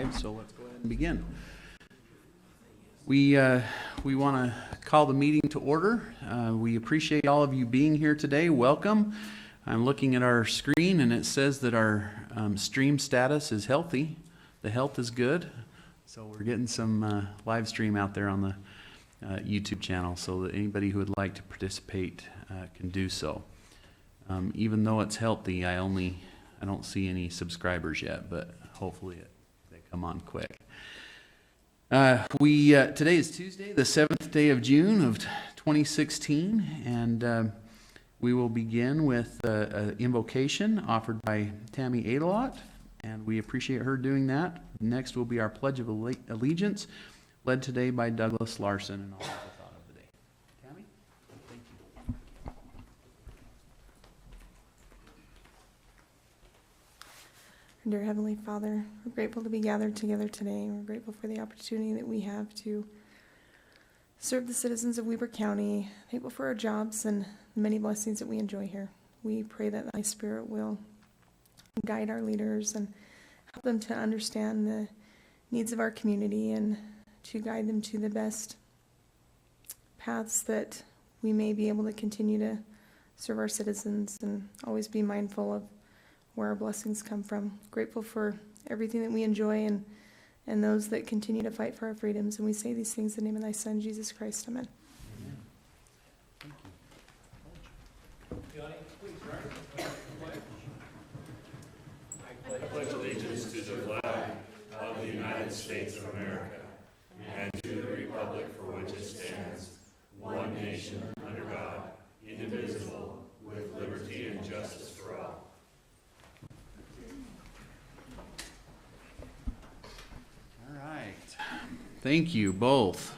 right, so let's go ahead and begin. We want to call the meeting to order. We appreciate all of you being here today. Welcome. I'm looking at our screen and it says that our stream status is healthy. The health is good. So we're getting some live stream out there on the YouTube channel so that anybody who would like to participate can do so. Even though it's healthy, I don't see any subscribers yet, but hopefully they come on quick. Today is Tuesday, the 7th day of June of 2016, and we will begin with an invocation offered by Tammy Adelot, and we appreciate her doing that. Next will be our Pledge of Allegiance, led today by Douglas Larson, and all of the thought of the day. Tammy? Thank you. Dear Heavenly Father, we're grateful to be gathered together today. We're grateful for the opportunity that we have to serve the citizens of Weber County. Thankful for our jobs and the many blessings that we enjoy here. We pray that Thy Spirit will guide our leaders and help them to understand the needs of our community and to guide them to the best paths that we may be able to continue to serve our citizens and always be mindful of where our blessings come from. Grateful for everything that we enjoy and those that continue to fight for our freedoms. And we say these things in the name of Thy Son, Jesus Christ. Amen. I pledge allegiance to the flag of the United States of America and to the republic for which it stands, one nation under God, indivisible, with liberty and justice for all. All right. Thank you both.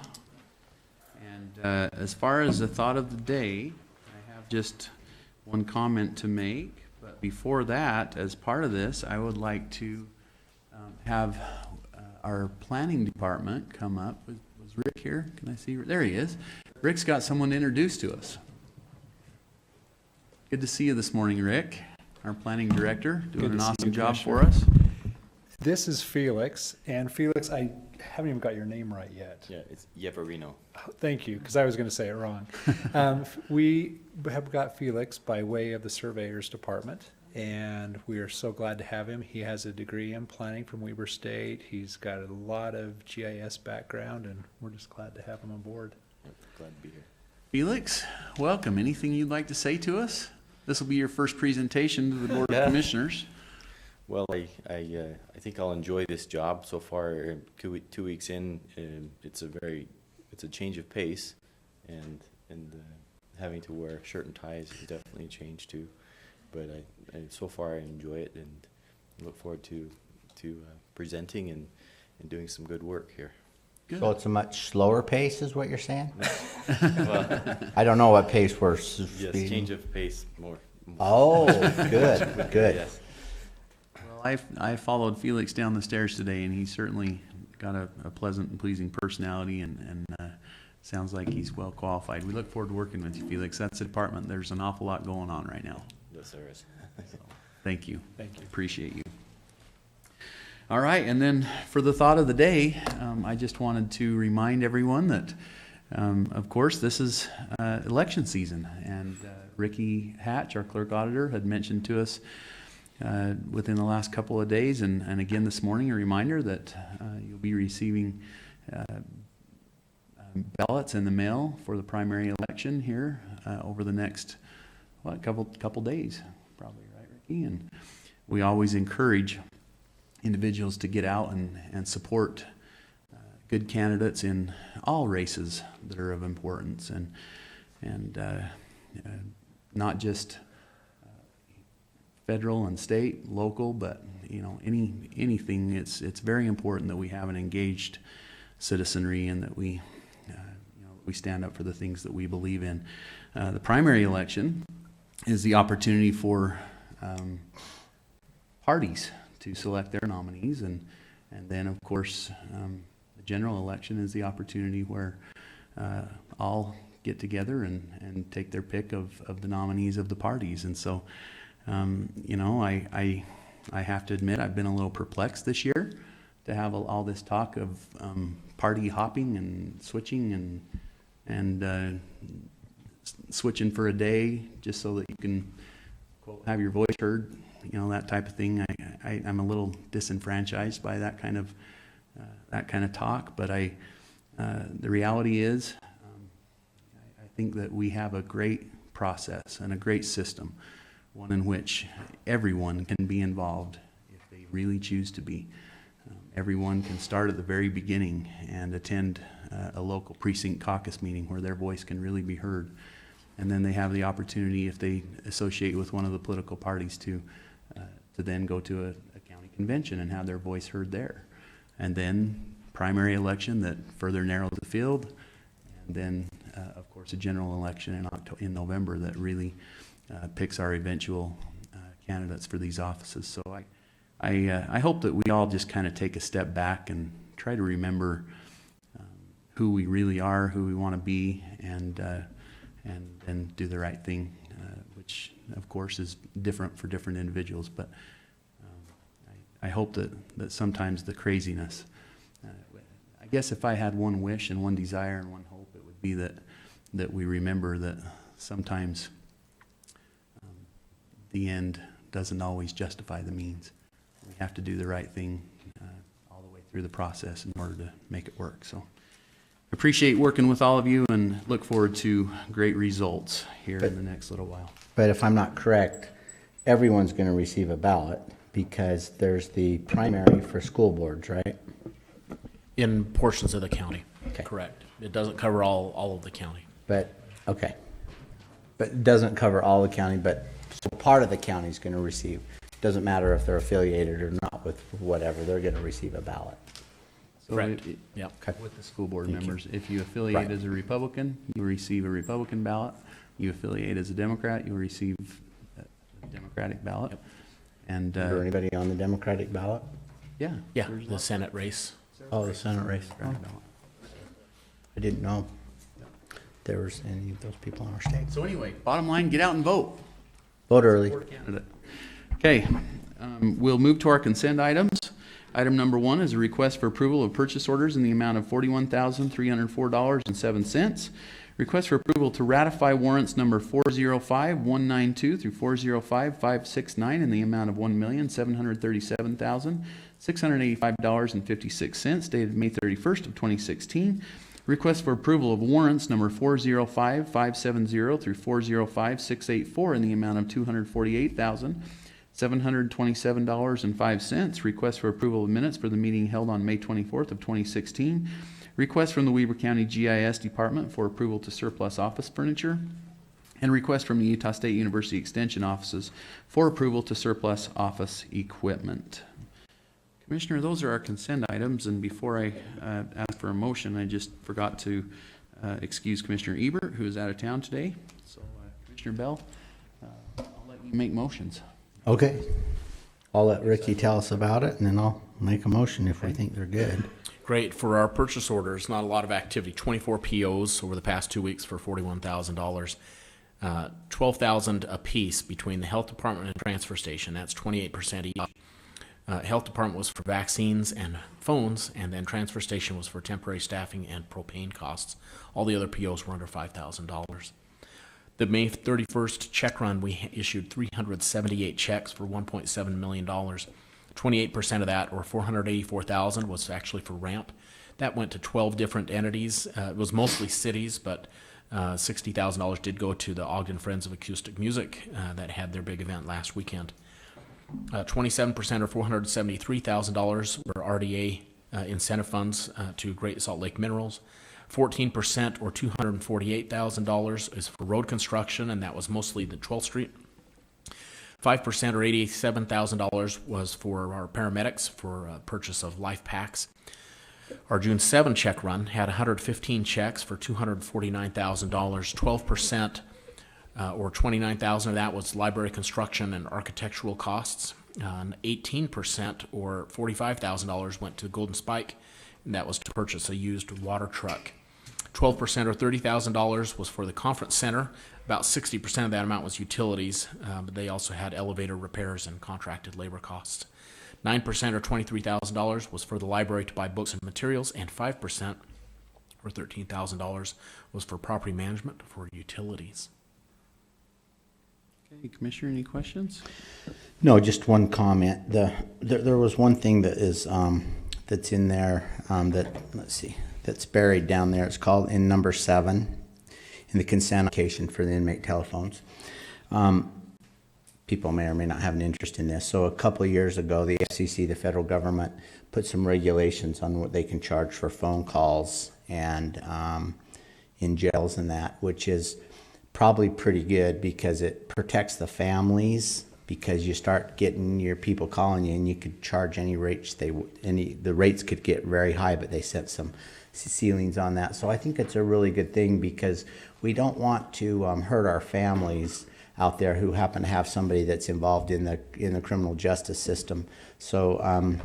And as far as the thought of the day, I have just one comment to make. But before that, as part of this, I would like to have our planning department come up. Was Rick here? Can I see? There he is. Rick's got someone to introduce to us. Good to see you this morning, Rick, our planning director, doing an awesome job for us. This is Felix, and Felix, I haven't even got your name right yet. Yeah, it's Yeverino. Thank you, because I was going to say it wrong. We have got Felix by way of the Surveyors Department, and we are so glad to have him. He has a degree in planning from Weber State. He's got a lot of GIS background, and we're just glad to have him on board. Yep, glad to be here. Felix, welcome. Anything you'd like to say to us? This will be your first presentation to the Board of Commissioners. Well, I think I'll enjoy this job so far. 2 weeks in, it's a change of pace, and having to wear shirt and ties is definitely a change too. But so far I enjoy it and look forward to presenting and doing some good work here. Good. So it's a much slower pace, is what you're saying? Well, I don't know what pace we're yes, speeding. change of pace more. Oh, good, good. Yes. Well, I followed Felix down the stairs today, and he's certainly got a pleasant and pleasing personality, and sounds like he's well qualified. We look forward to working with you, Felix. That's a department. There's an awful lot going on right now. Yes, there is. So, thank you. Thank you. Appreciate you. All right, and then for the thought of the day, I just wanted to remind everyone that, of course, this is election season, and Ricky Hatch, our clerk auditor, had mentioned to us within the last couple of days, and again this morning, a reminder that you'll be receiving ballots in the mail for the primary election here over the next couple days, probably, right, Ricky? And we always encourage individuals to get out and support good candidates in all races that are of importance, and not just federal and state, local, but anything. It's very important that we have an engaged citizenry and that we stand up for the things that we believe in. The primary election is the opportunity for parties to select their nominees, and then of course the general election is the opportunity where all get together and take their pick of the nominees of the parties. And so I have to admit I've been a little perplexed this year to have all this talk of party hopping and switching and switching for a day just so that you can quote, have your voice heard, that type of thing. I'm a little disenfranchised by that kind of talk, but the reality is, I think that we have a great process and a great system, one in which everyone can be involved if they really choose to be. Everyone can start at the very beginning and attend a local precinct caucus meeting where their voice can really be heard. And then they have the opportunity, if they associate with one of the political parties, to then go to a county convention and have their voice heard there. And then primary election that further narrows the field. And then, of course, a general election in November that really picks our eventual candidates for these offices. So I hope that we all just kind of take a step back and try to remember who we really are, who we want to be, and then do the right thing, which of course is different for different individuals. But I hope that sometimes the craziness, I guess if I had one wish and one desire and one hope, it would be that we remember that sometimes the end doesn't always justify the means. We have to do the right thing all the way through the process in order to make it work. So appreciate working with all of you and look forward to great results here in the next little while. But if I'm not correct, everyone's going to receive a ballot because there's the primary for school boards, right? In portions of the county, Okay. correct. It doesn't cover all of the county. But, okay. But it doesn't cover all the county, but so part of the county is going to receive. Doesn't matter if they're affiliated or not with whatever, they're going to receive a ballot. So Correct. Yep. Okay. with the school board Thank you. members, if you affiliate Right. as a Republican, you receive a Republican ballot. You affiliate as a Democrat, you receive a Democratic ballot. Yep. And, Is there anybody on the Democratic ballot? yeah. Yeah, there's the lots Senate race. Oh, the Senate race. of Democratic ballot. I didn't know there was any of those people in our state. So anyway, bottom line, get out and vote. Vote early. For a candidate. Okay, we'll move to our consent items. Item number 1 is a request for approval of purchase orders in the amount of $41,304.07. Request for approval to ratify warrants number 405-192 through 405-569 in the amount of $1,737,685.56, dated May 31st of 2016. Request for approval of warrants number 405-570 through 405-684 in the amount of $248,727.05. Request for approval of minutes for the meeting held on May 24th of 2016. Request from the Weber County GIS Department for approval to surplus office furniture. And request from the Utah State University Extension offices for approval to surplus office equipment. Commissioner, those are our consent items, and before I ask for a motion, I just forgot to excuse Commissioner Ebert, who is out of town today. So Commissioner Bell, I'll let you make motions. Okay. I'll let Ricky tell us about it and then I'll make a motion if we think they're good. Great. For our purchase orders, not a lot of activity. 24 POs over the past 2 weeks for $41,000. 12,000 apiece between the health department and transfer station. That's 28% each. Health department was for vaccines and phones, and then transfer station was for temporary staffing and propane costs. All the other POs were under $5,000. The May 31st check run, we issued 378 checks for $1.7 million. 28% of that, or $484,000, was actually for RAMP. That went to 12 different entities. It was mostly cities, but $60,000 did go to the Ogden Friends of Acoustic Music that had their big event last weekend. 27% or $473,000 were RDA incentive funds to Great Salt Lake Minerals. 14% or $248,000 is for road construction, and that was mostly the 12th Street. 5% or $87,000 was for our paramedics for purchase of life packs. Our June 7 check run had 115 checks for $249,000. 12% or $29,000 of that was library construction and architectural costs. 18% or $45,000 went to Golden Spike, and that was to purchase a used water truck. 12% or $30,000 was for the conference center. About 60% of that amount was utilities, but they also had elevator repairs and contracted labor costs. 9% or $23,000 was for the library to buy books and materials, and 5% or $13,000 was for property management for utilities. Okay, Commissioner, any questions? No, just one comment. There was one thing that is, that's in there, let's see, that's buried down there. It's called in number 7 in the consent application for the inmate telephones. People may or may not have an interest in this. So a couple of years ago, the FCC, the federal government, put some regulations on what they can charge for phone calls and in jails and that, which is probably pretty good because it protects the families, because you start getting your people calling you and you could charge any rates the rates could get very high, but they set some ceilings on that. So I think it's a really good thing because we don't want to hurt our families out there who happen to have somebody that's involved in the criminal justice system. So I'm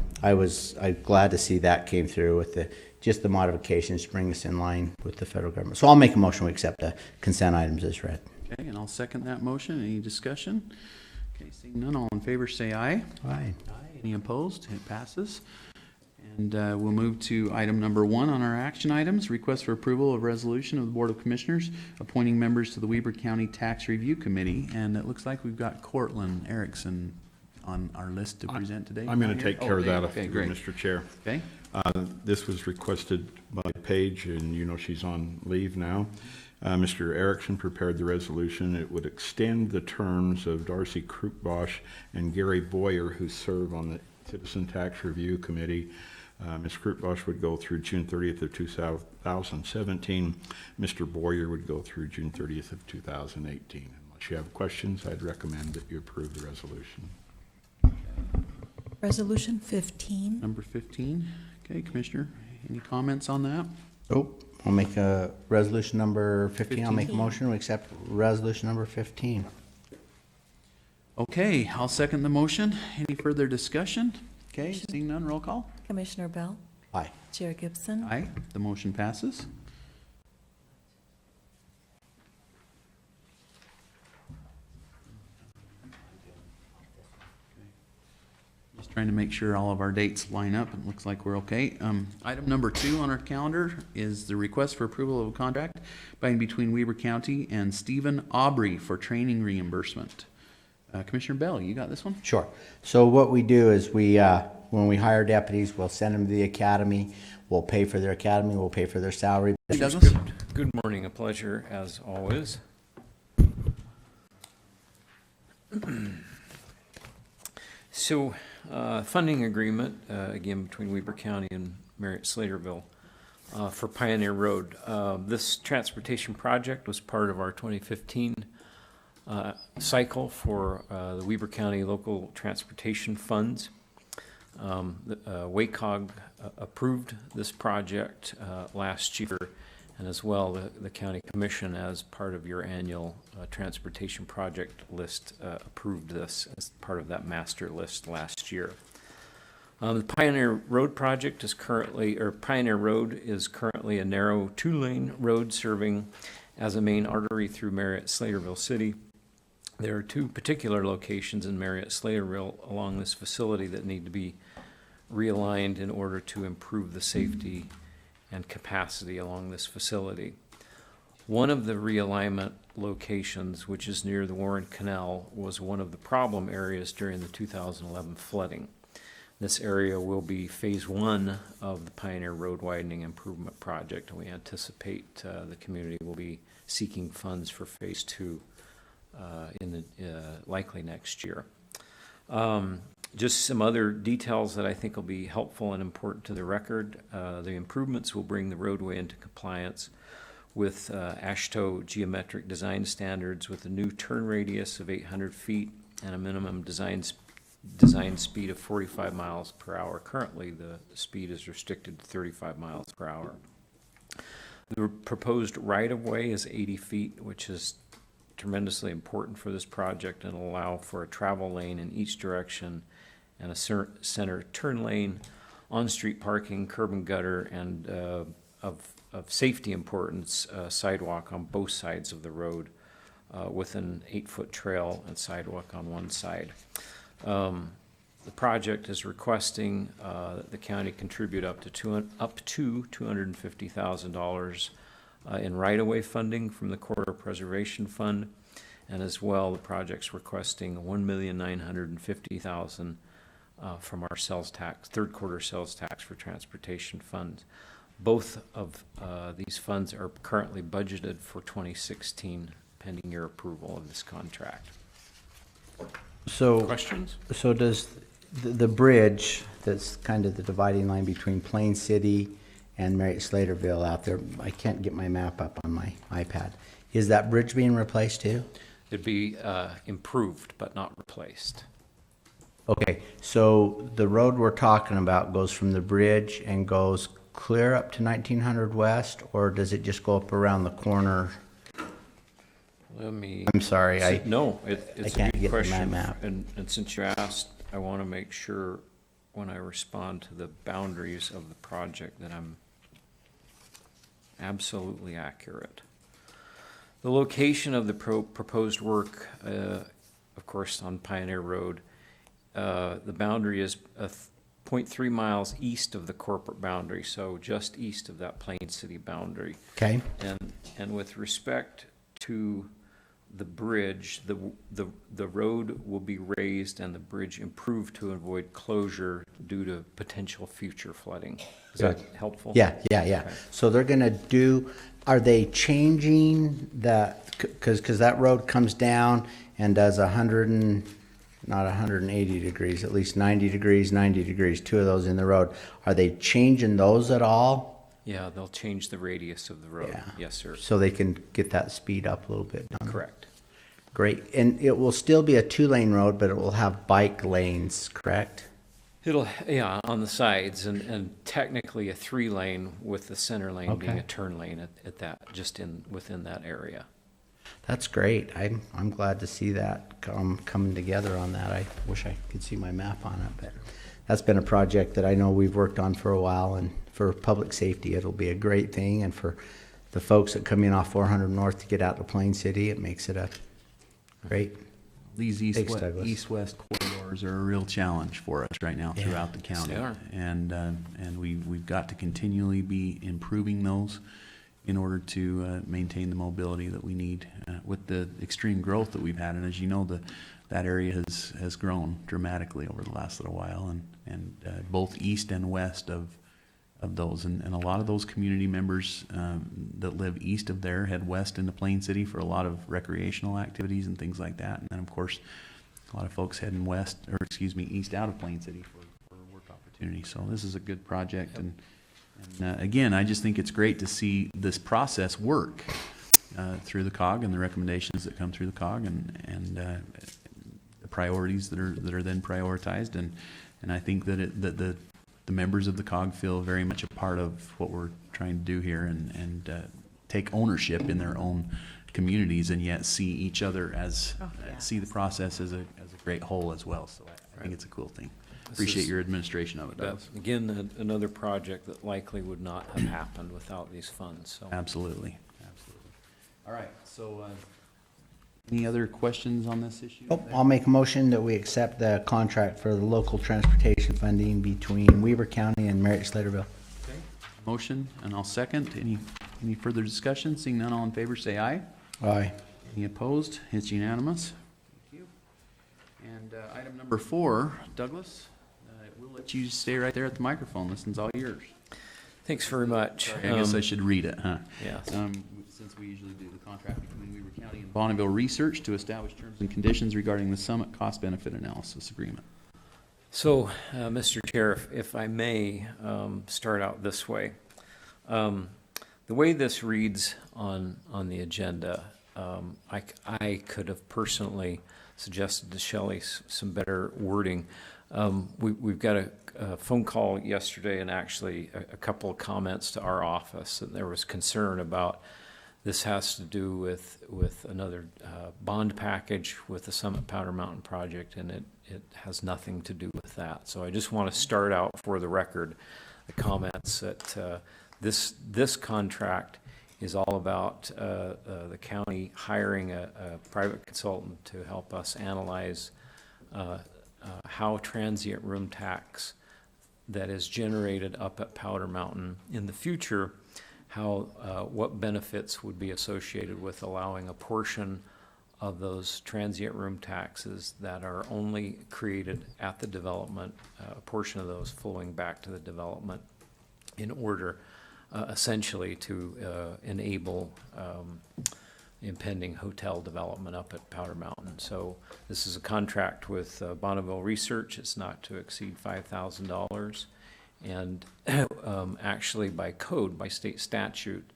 glad to see that came through with the modifications to bring us in line with the federal government. So I'll make a motion to accept the consent items as read. Okay, and I'll second that motion. Any discussion? Okay, seeing none, all in favor say aye. Aye. Aye. Any opposed? It passes. And we'll move to item number 1 on our action items, request for approval of resolution of the Board of Commissioners appointing members to the Weber County Tax Review Committee. And it looks like we've got Cortland Erickson on our list to present today. I'm going to take care of that, Okay, great. Mr. Chair. Okay, This was requested by Paige, and you know she's on leave now. Mr. Erickson prepared the resolution. It would extend the terms of Darcy Krupbosch and Gary Boyer, who serve on the Citizen Tax Review Committee. Ms. Krupbosch would go through June 30th of 2017. Mr. Boyer would go through June 30th of 2018. Unless you have questions, I'd recommend that you approve the resolution. Resolution 15. number 15. Okay, Commissioner, any comments on that? Oh, I'll make a resolution number 15. I'll make a 15. motion to accept resolution number 15. Okay, I'll second the motion. Any further discussion? Okay, seeing none, roll call. Commissioner Bell, Aye. Chair Gibson. Aye, the motion passes. Just trying to make sure all of our dates line up. It looks like we're okay. Item number 2 on our calendar is the request for approval of a contract by and between Weber County and Stephen Aubrey for training reimbursement. Commissioner Bell, you got this one? Sure. So what we do is when we hire deputies, we'll send them to the academy. We'll pay for their academy. We'll pay for their salary. Hey, Douglas? Good morning, a pleasure as always. So, funding agreement, again, between Weber County and Marriott Slaterville for Pioneer Road. This transportation project was part of our 2015 cycle for the Weber County local transportation funds. WACOG approved this project last year, and as well the County Commission, as part of your annual transportation project list, approved this as part of that master list last year. The Pioneer Road project is currently, or Pioneer Road is currently a narrow 2-lane road serving as a main artery through Marriott Slaterville City. There are 2 particular locations in Marriott Slaterville along this facility that need to be realigned in order to improve the safety and capacity along this facility. One of the realignment locations, which is near the Warren Canal, was one of the problem areas during the 2011 flooding. This area will be phase 1 of the Pioneer Road Widening Improvement Project, and we anticipate the community will be seeking funds for phase 2 likely next year. Just some other details that I think will be helpful and important to the record. The improvements will bring the roadway into compliance with AASHTO geometric design standards, with a new turn radius of 800 feet and a minimum design speed of 45 miles per hour. Currently, the speed is restricted to 35 miles per hour. The proposed right-of-way is 80 feet, which is tremendously important for this project, and will allow for a travel lane in each direction and a center turn lane, on-street parking, curb and gutter, and of safety importance, sidewalk on both sides of the road with an 8-foot trail and sidewalk on one side. The project is requesting that the county contribute up to $250,000 in right-of-way funding from the Corridor Preservation Fund. And as well, the project's requesting $1,950,000 from our sales tax, third quarter sales tax for transportation funds. Both of these funds are currently budgeted for 2016, pending your approval of this contract. So, Questions? so does the bridge that's kind of the dividing line between Plain City and Marriott Slaterville out there, I can't get my map up on my iPad. Is that bridge being replaced too? It'd be improved, but not replaced. Okay, so the road we're talking about goes from the bridge and goes clear up to 1900 West, or does it just go up around the corner? Let me. I'm sorry, No, it's a can't good get to my question. map. And since you asked, I want to make sure when I respond to the boundaries of the project that I'm absolutely accurate. The location of the proposed work, of course, on Pioneer Road, the boundary is 0.3 miles east of the corporate boundary, so just east of that Plain City boundary. Okay, And with respect to the bridge, the road will be raised and the bridge improved to avoid closure due to potential future flooding. Is that helpful? yeah. Okay. So they're gonna do, are they changing that, cause that road comes down and does 180 degrees, at least 90 degrees, 90 degrees, two of those in the road. Are they changing those at all? Yeah, they'll change the radius of the road. Yeah. Yes, sir. So they can get that speed up a little bit? down there? Correct. Great, and it will still be a two-lane road, but it will have bike lanes, correct? It'll, yeah, on the sides and technically a 3-lane with the center lane being Okay. a turn lane at that, just within that area. That's great. I'm glad to see that coming together on that. I wish I could see my map on it, but that's been a project that I know we've worked on for a while, and for public safety, it'll be a great thing, and for the folks that come in off 400 North to get out to Plain City, it makes it a great. These Thanks, Douglas. east-west corridors are a real challenge for us right now Yeah. throughout the county. They are. And we've got to continually be improving those in order to maintain the mobility that we need with the extreme growth that we've had. And as you know, that area has grown dramatically over the last little while, and both east and west of those. And a lot of those community members that live east of there head west into Plain City for a lot of recreational activities and things like that. And then, of course, a lot of folks heading east out of Plain City for work opportunities. So this is a good project. And again, I just think it's great to see this process work through the COG and the recommendations that come through the COG and the priorities that are then prioritized. And I think that the members of the COG feel very much a part of what we're trying to do here and take ownership in their own communities, and yet see each other as see the process as a great whole as well. So I think it's a cool thing. This Appreciate is- your administration of it, Douglas. Again, another project that likely would not have happened without these funds, so. Absolutely. All right, so any other questions on this issue? Oh, I'll make a motion that we accept the contract for the local transportation funding between Weber County and Marriott Slaterville. Motion, and I'll second. Any further discussion? Seeing none, all in favor, say aye. Aye. Any opposed? It's unanimous. Thank you. And item number 4, Douglas, we'll let you stay right there at the microphone. This one's all yours. Thanks very much. I guess I should read it, huh? Yes. Since we usually do the contract between Weber County and Bonneville Research to establish terms and conditions regarding the Summit Cost-Benefit Analysis Agreement. So, Mr. Chair, if I may start out this way. The way this reads on the agenda, I could have personally suggested to Shelley some better wording. We've got a phone call yesterday and actually a couple of comments to our office, and there was concern about this has to do with another bond package with the Summit Powder Mountain project, and it has nothing to do with that. So I just want to start out for the record, the comments that this contract is all about the county hiring a private consultant to help us analyze how transient room tax that is generated up at Powder Mountain in the future, what benefits would be associated with allowing a portion of those transient room taxes that are only created at the development, a portion of those flowing back to the development in order essentially to enable impending hotel development up at Powder Mountain. So this is a contract with Bonneville Research. It's not to exceed $5,000. And actually by code, by state statute,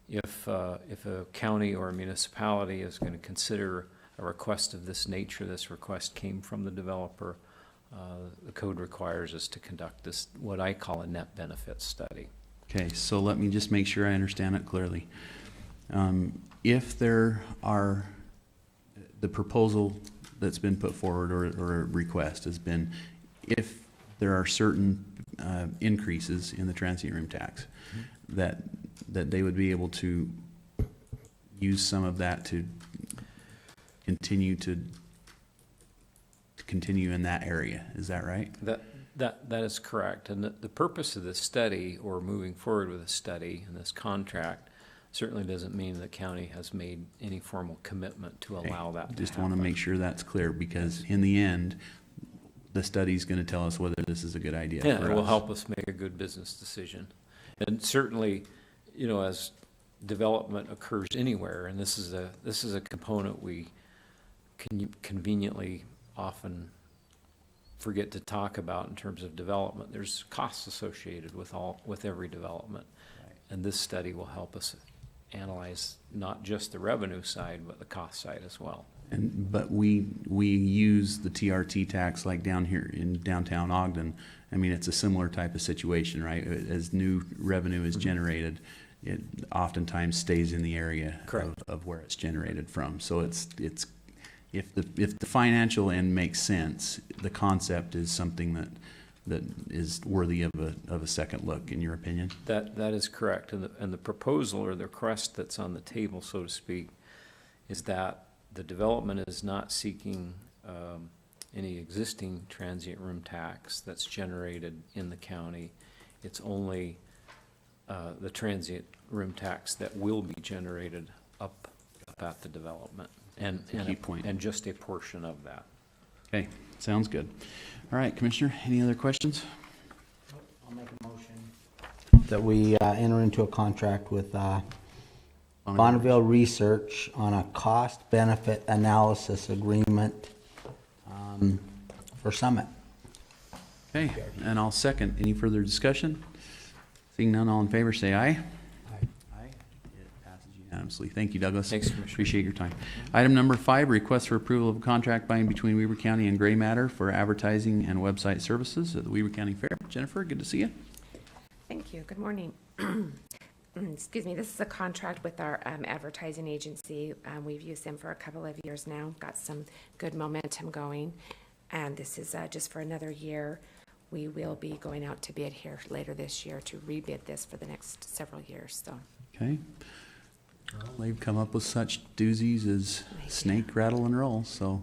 if a county or a municipality is going to consider a request of this nature, this request came from the developer, the code requires us to conduct this, what I call a net benefits study. Okay, so let me just make sure I understand it clearly. If there are, the proposal that's been put forward or a request has been, if there are certain increases in the transient room tax, that they would be able to use some of that to continue in that area. Is that right? That is correct. And the purpose of this study, or moving forward with a study and this contract, certainly doesn't mean the county has made any formal commitment to allow that to happen. Just want to make sure that's clear, because in the end, the study's going to tell us whether this is a good idea for us. Yeah, it will help us make a good business decision. And certainly, you know, as development occurs anywhere, and this is a component we can conveniently often forget to talk about in terms of development. There's costs associated with every development. Right. And this study will help us analyze not just the revenue side, but the cost side as well. But we use the TRT tax like down here in downtown Ogden. I mean, it's a similar type of situation, right? As new revenue is generated, it oftentimes stays in the area of where it's generated from. So it's if the financial end makes sense, the concept is something that is worthy of a second look, in your opinion. That is correct. And the proposal, or the request that's on the table, so to speak, is that the development is not seeking any existing transient room tax that's generated in the county. It's only the transient room tax that will be generated up at the development, and key point. And just a portion of that. Okay, sounds good. All right, Commissioner, any other questions? I'll make a motion that we enter into a contract with Bonneville Research on a cost-benefit analysis agreement for Summit. Okay, and I'll second. Any further discussion? Seeing none, all in favor, say aye. Aye. Aye. It passes unanimously. Thank you, Douglas. Thanks, Commissioner. Appreciate your time. Item number 5, request for approval of a contract by and between Weber County and Gray Matter for advertising and website services at the Weber County Fair. Jennifer, good to see you. Thank you. Good morning. Excuse me. This is a contract with our advertising agency. We've used them for a couple of years now, got some good momentum going. And this is just for another year. We will be going out to bid here later this year to rebid this for the next several years. So. Okay. They've come up with such doozies as snake, rattle, and roll, so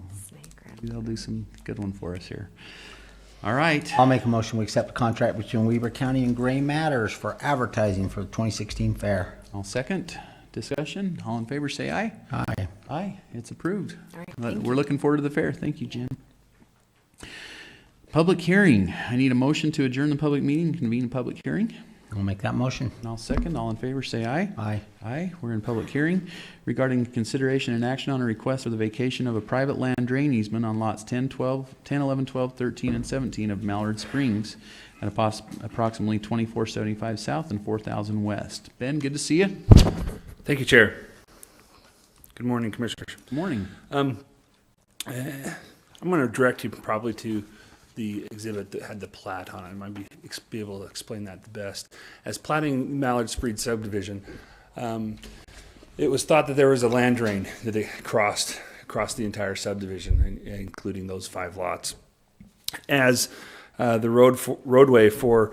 maybe they'll do some good one for us here. All right. I'll make a motion we accept the contract between Weber County and Gray Matters for advertising for the 2016 fair. I'll second. Discussion. All in favor, say aye. Aye. Aye. It's approved. All right, thank We're you. looking forward to the fair. Thank you, Jen. Public hearing. I need a motion to adjourn the public meeting and convene a public hearing. I'll make that motion. And I'll second. All in favor, say aye. Aye. Aye. We're in public hearing regarding consideration and action on a request for the vacation of a private land drain easement on lots 10, 11, 12, 13, and 17 of Mallard Springs at approximately 2475 south and 4000 west. Ben, good to see you. Thank you, Chair. Good morning, Commissioners. Good morning. I'm going to direct you probably to the exhibit that had the plat on it. I might be able to explain that the best. As platting Mallard Springs subdivision, it was thought that there was a land drain that it crossed the entire subdivision, including those 5 lots. As the roadway for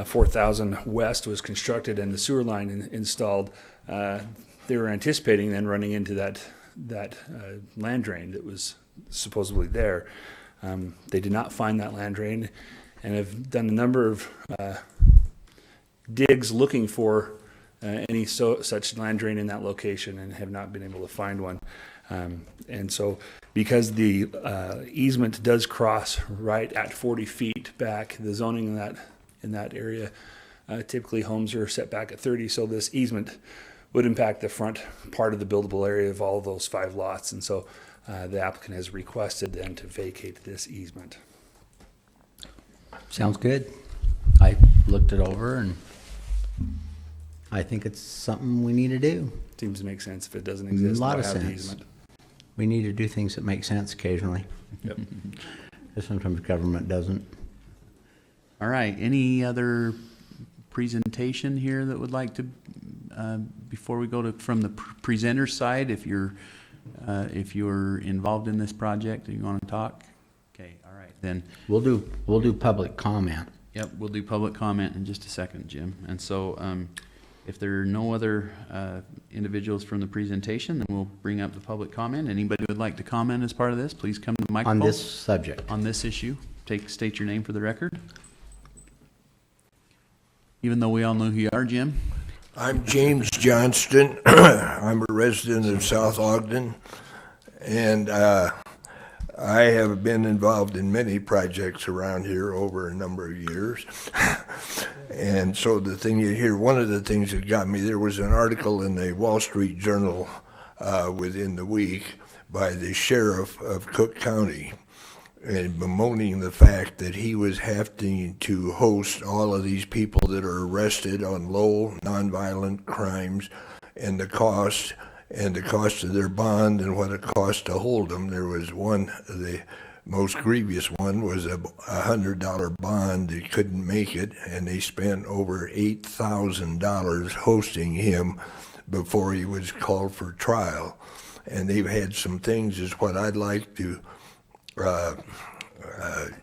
4000 West was constructed and the sewer line installed, they were anticipating then running into that land drain that was supposedly there. They did not find that land drain and have done a number of digs looking for any such land drain in that location and have not been able to find one. And so because the easement does cross right at 40 feet back, the zoning in that area, typically homes are set back at 30, so this easement would impact the front part of the buildable area of all those 5 lots. And so the applicant has requested then to vacate this easement. Sounds good. I looked it over and I think it's something we need to do. Seems to make sense. If it doesn't exist, Lot why of have the sense. easement? We need to do things that make sense occasionally. Yep. Because sometimes government doesn't. All right, any other presentation here that would like to, before we go to, from the presenter side, if you're involved in this project and you want to talk? Okay, all right, then, We'll do public comment. yep, we'll do public comment in just a second, Jim. And so, if there are no other individuals from the presentation, then we'll bring up the public comment. Anybody who would like to comment as part of this, please come to the On microphone. this subject. On this issue. State your name for the record. Even though we all know who you are, Jim. I'm James Johnston. I'm a resident of South Ogden, and I have been involved in many projects around here over a number of years. And so the thing you hear, one of the things that got me, there was an article in the Wall Street Journal within the week by the sheriff of Cook County, and bemoaning the fact that he was having to host all of these people that are arrested on low nonviolent crimes, and the cost of their bond and what it cost to hold them. There was one, the most grievous one was a $100 bond. They couldn't make it, and they spent over $8,000 hosting him before he was called for trial. And they've had some things, is what I'd like to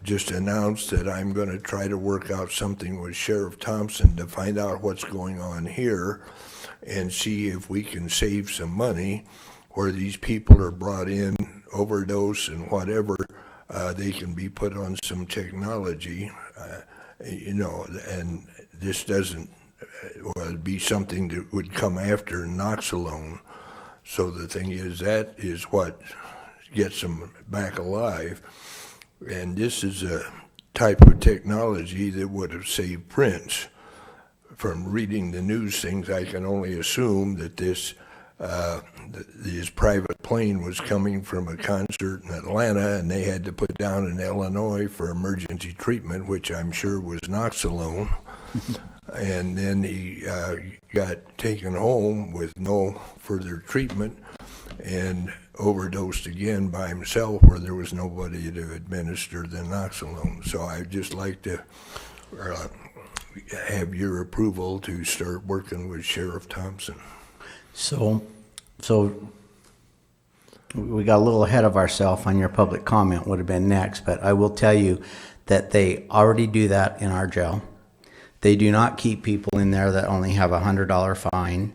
just announce, that I'm going to try to work out something with Sheriff Thompson to find out what's going on here and see if we can save some money where these people are brought in, overdose and whatever, they can be put on some technology, and this doesn't be something that would come after Noxalone. So the thing is, that is what gets them back alive. And this is a type of technology that would have saved Prince. From reading the news things, I can only assume that this private plane was coming from a concert in Atlanta, and they had to put down in Illinois for emergency treatment, which I'm sure was Noxalone. And then he got taken home with no further treatment and overdosed again by himself, where there was nobody to administer the Noxalone. So I'd just like to have your approval to start working with Sheriff Thompson. So we got a little ahead of ourselves on your public comment, would have been next, but I will tell you that they already do that in our jail. They do not keep people in there that only have a $100 fine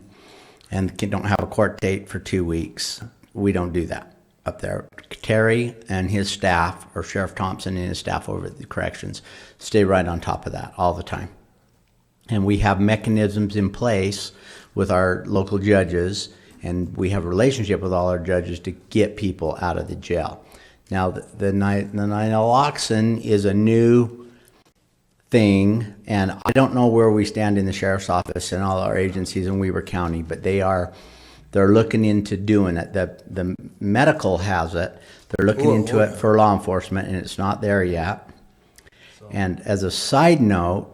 and don't have a court date for 2 weeks. We don't do that up there. Terry and his staff, or Sheriff Thompson and his staff over at the corrections, stay right on top of that all the time. And we have mechanisms in place with our local judges, and we have a relationship with all our judges to get people out of the jail. Now, the naloxone is a new thing, and I don't know where we stand in the sheriff's office and all our agencies in Weber County, but they're looking into doing it. The medical has it. They're looking into it for law enforcement, and it's not there yet. And as a side note,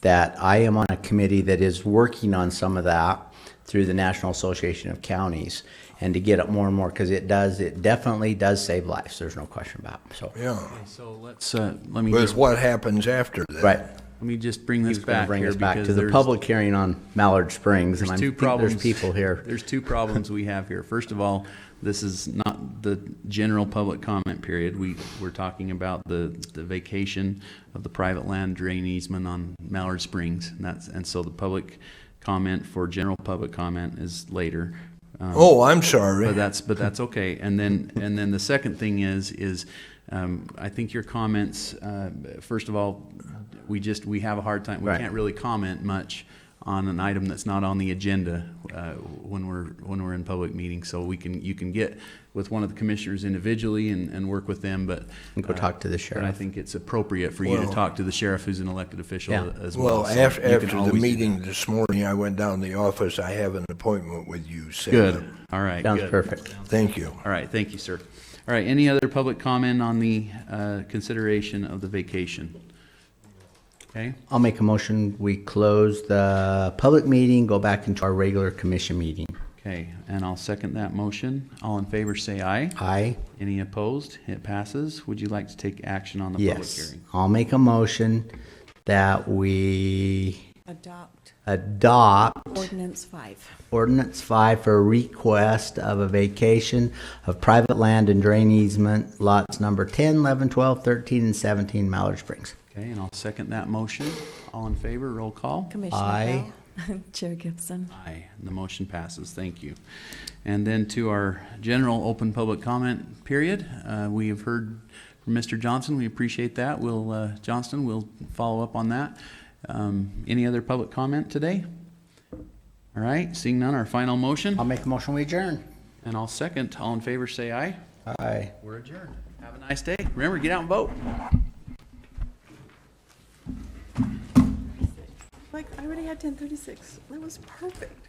that I am on a committee that is working on some of that through the National Association of Counties, and to get it more and more, because it definitely does save lives. There's no question about it. So Yeah. So let me But just, what happens after that? right. let me just bring this He's going to back bring here us back because to the there's- public hearing on Mallard Springs, and There's I two think problems. there's people here. There's two problems we have here. First of all, this is not the general public comment period. We're talking about the vacation of the private land drain easement on Mallard Springs, and so the public comment for general public comment is later. Oh, I'm sorry. But that's okay. And then the second thing is I think your comments, first of all, we have a hard time, we Right. can't really comment much on an item that's not on the agenda when we're in public meetings. So you can get with one of the commissioners individually and work with them, but And go talk to the but I sheriff. think it's appropriate for you to Well- talk to the sheriff, who's an elected official Yeah. as well. Well, So after, you can after the always do meeting that. this morning, I went down to the office. I have an appointment with you set Good. up. All right. Sounds good. perfect. Thank you. All right, thank you, sir. All right, any other public comment on the consideration of the vacation? Okay, I'll make a motion, we close the public meeting, go back into our regular commission meeting. okay, and I'll second that motion. All in favor, say aye. Aye? Any opposed? It passes. Would you like to take action on the public Yes. hearing? I'll make a motion that we Adopt adopt ordinance 5. Ordinance 5 for a request of a vacation of private land and drain easement lots number 10, 11, 12, 13, and 17, Mallard Springs. Okay, and I'll second that motion. All in favor, roll call. Commissioner Aye. Bell. Chair Gibson. Aye, and the motion passes. Thank you. And then to our general open public comment period, we have heard from Mr. Johnson. We appreciate that. Johnston, we'll follow up on that. Any other public comment today? All right, seeing none, our final motion, I'll make a motion, we adjourn. and I'll second. All in favor, say aye. Aye. We're adjourned. Have a nice day. Remember, get out and vote. Like, I already had 10:36. That was perfect.